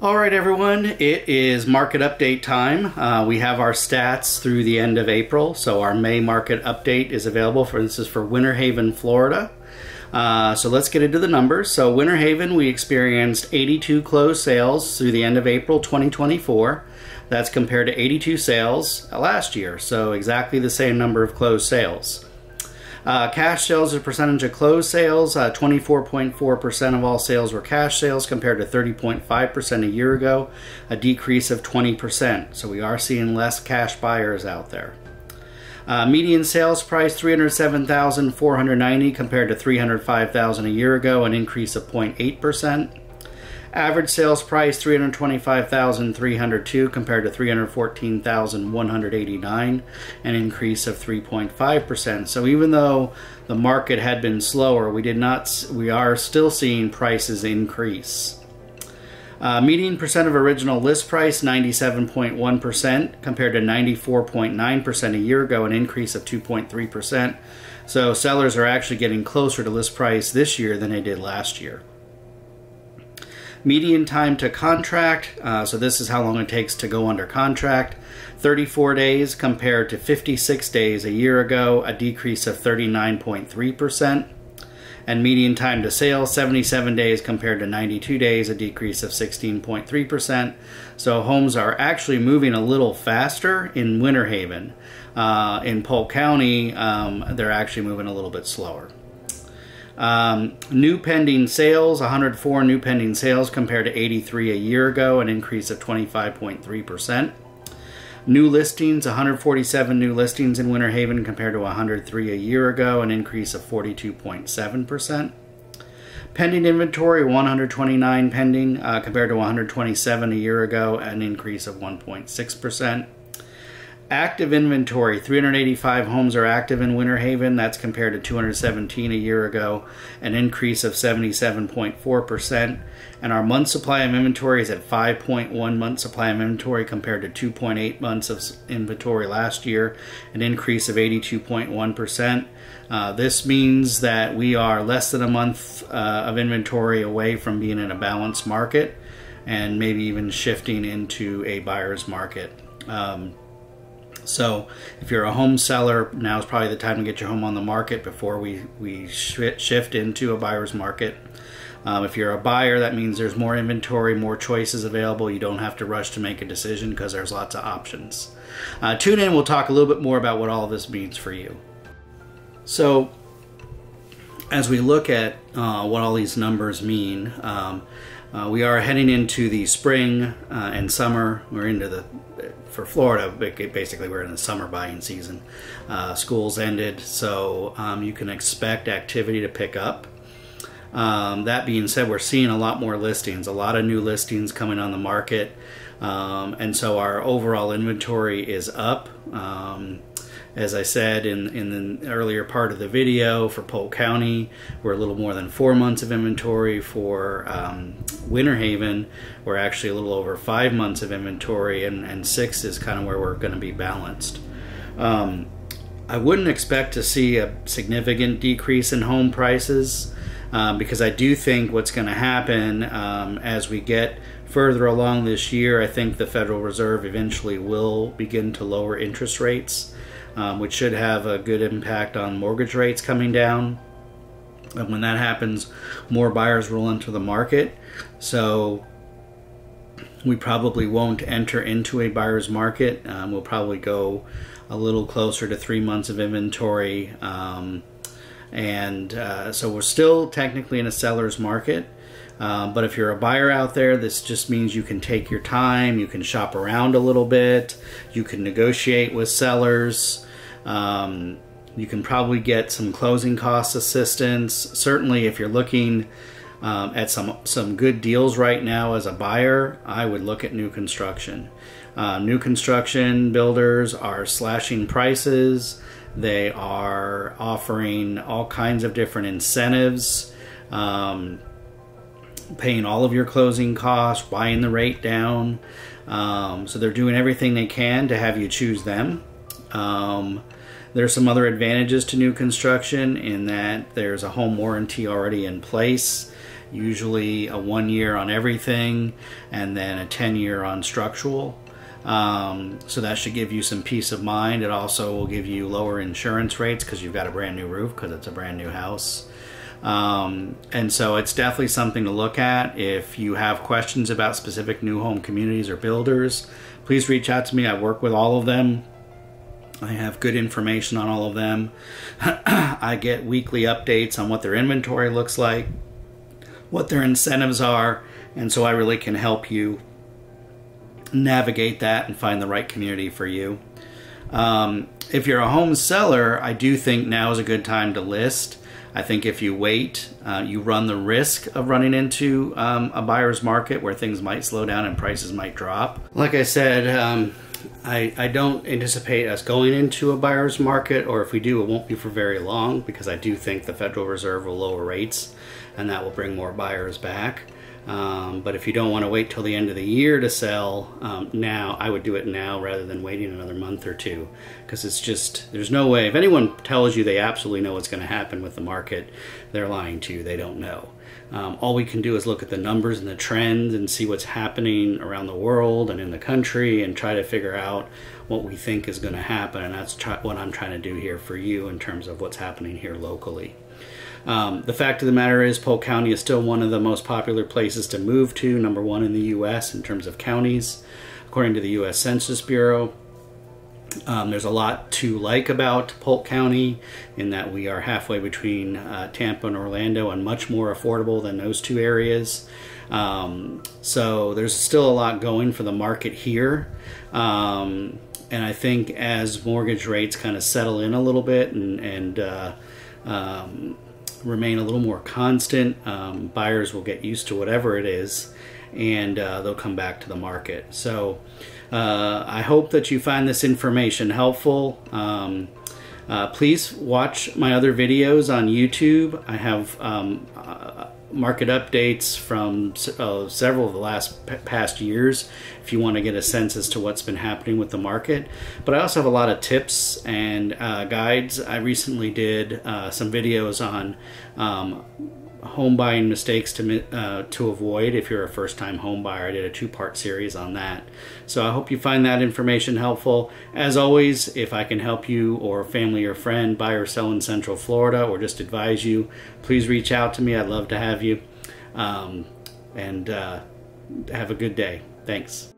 All right, everyone, it is market update time. We have our stats through the end of April, so our May market update is available. This is for Winter Haven, Florida. So let's get into the numbers. So Winter Haven, we experienced 82 closed sales through the end of April 2024. That's compared to 82 sales last year, so exactly the same number of closed sales. Cash sales as a percentage of closed sales, 24.4% of all sales were cash sales compared to 30.5% a year ago, a decrease of 20%. So we are seeing less cash buyers out there. Median sales price $307,490 compared to $305,000 a year ago, an increase of 0.8%. Average sales price $325,302 compared to $314,189, an increase of 3.5%. So even though the market had been slower, we are still seeing prices increase. Median percent of original list price 97.1% compared to 94.9% a year ago, an increase of 2.3%. So sellers are actually getting closer to list price this year than they did last year. Median time to contract, so this is how long it takes to go under contract, 34 days compared to 56 days a year ago, a decrease of 39.3%. And median time to sale, 77 days compared to 92 days, a decrease of 16.3%. So homes are actually moving a little faster in Winter Haven. In Polk County, they're actually moving a little bit slower. New pending sales, 104 new pending sales compared to 83 a year ago, an increase of 25.3%. New listings, 147 new listings in Winter Haven compared to 103 a year ago, an increase of 42.7%. Pending inventory, 129 pending compared to 127 a year ago, an increase of 1.6%. Active inventory, 385 homes are active in Winter Haven. That's compared to 217 a year ago, an increase of 77.4%. And our month supply of inventory is at 5.1 months supply of inventory compared to 2.8 months of inventory last year, an increase of 82.1%. This means that we are less than a month of inventory away from being in a balanced market and maybe even shifting into a buyer's market. So if you're a home seller, now is probably the time to get your home on the market before we shift into a buyer's market. If you're a buyer, that means there's more inventory, more choices available. You don't have to rush to make a decision because there's lots of options. Tune in, we'll talk a little bit more about what all of this means for you. So as we look at what all these numbers mean, we are heading into the spring and summer. For Florida, basically we're in the summer buying season. School's ended, so you can expect activity to pick up. That being said, we're seeing a lot more listings, a lot of new listings coming on the market, and so our overall inventory is up. As I said in the earlier part of the video, for Polk County, we're a little more than 4 months of inventory. For Winter Haven, we're actually a little over 5 months of inventory, and 6 is kind of where we're going to be balanced. I wouldn't expect to see a significant decrease in home prices because I do think what's going to happen as we get further along this year, I think the Federal Reserve eventually will begin to lower interest rates, which should have a good impact on mortgage rates coming down. And when that happens, more buyers will enter the market. So we probably won't enter into a buyer's market. We'll probably go a little closer to 3 months of inventory. So we're still technically in a seller's market. But if you're a buyer out there, this just means you can take your time, you can shop around a little bit, you can negotiate with sellers, you can probably get some closing cost assistance. Certainly if you're looking at some good deals right now as a buyer, I would look at new construction. New construction builders are slashing prices. They are offering all kinds of different incentives, paying all of your closing costs, buying the rate down. So they're doing everything they can to have you choose them. There's some other advantages to new construction in that there's a home warranty already in place. usually a 1 year on everything, and then a 10-year on structural. So that should give you some peace of mind. It also will give you lower insurance rates because you've got a brand new roof, because it's a brand new house. And so it's definitely something to look at. If you have questions about specific new home communities or builders, please reach out to me. I work with all of them. I have good information on all of them. I get weekly updates on what their inventory looks like, what their incentives are, and so I really can help you navigate that and find the right community for you. If you're a home seller, I do think now is a good time to list. I think if you wait, you run the risk of running into a buyer's market where things might slow down and prices might drop. Like I said, I don't anticipate us going into a buyer's market, or if we do, it won't be for very long, because I do think the Federal Reserve will lower rates and that will bring more buyers back. But if you don't want to wait till the end of the year to sell, now, I would do it now rather than waiting another month or two, because it's just, there's no way. If anyone tells you they absolutely know what's going to happen with the market, they're lying to you. They don't know. All we can do is look at the numbers and the trends and see what's happening around the world and in the country and try to figure out what we think is going to happen. And that's what I'm trying to do here for you in terms of what's happening here locally. The fact of the matter is, Polk County is still one of the most popular places to move to, #1 in the U.S. in terms of counties, according to the U.S. Census Bureau. There's a lot to like about Polk County in that we are halfway between Tampa and Orlando, and much more affordable than those two areas. So there's still a lot going for the market here. And I think as mortgage rates kind of settle in a little bit and remain a little more constant, buyers will get used to whatever it is, and they'll come back to the market. So I hope that you find this information helpful. Please watch my other videos on YouTube. I have market updates from several of the past years if you want to get a sense as to what's been happening with the market. But I also have a lot of tips and guides. I recently did some videos on home buying mistakes to avoid if you're a first-time home buyer. I did a 2-part series on that. So I hope you find that information helpful. As always, if I can help you or family or friend buy or sell in Central Florida, or just advise you, please reach out to me. I'd love to have you. And have a good day. Thanks.